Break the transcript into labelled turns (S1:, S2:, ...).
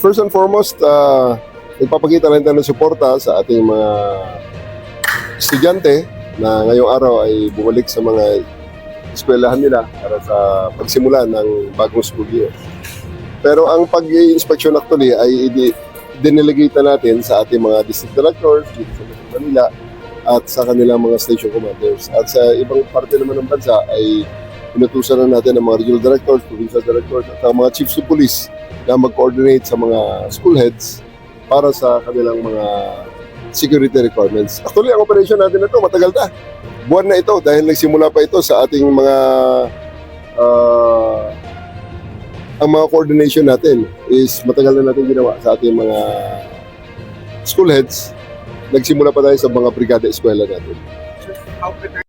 S1: First and foremost, nagpapakita lang tayo ng suporta sa ating mga estudyante na ngayong araw ay bumalik sa mga eskwelahan nila para sa pagsimula ng bagong school year. Pero ang pag-i-inspection actually ay dinelegate na natin sa ating mga district directors dito sa Metro Manila at sa kanilang mga station commanders. At sa ibang parte naman ng bansa ay inutusan na natin ang mga regional directors, provincial directors at ang mga chiefs of police na mag-coordinate sa mga school heads para sa kanilang mga security requirements. Actually, ang operation natin na ito, matagal na. Buwan na ito dahil nagsimula pa ito sa ating mga ang mga coordination natin is matagal na natin ginawa sa ating mga school heads. Nagsimula pa tayo sa mga brigada eskwela natin.
S2: How prepared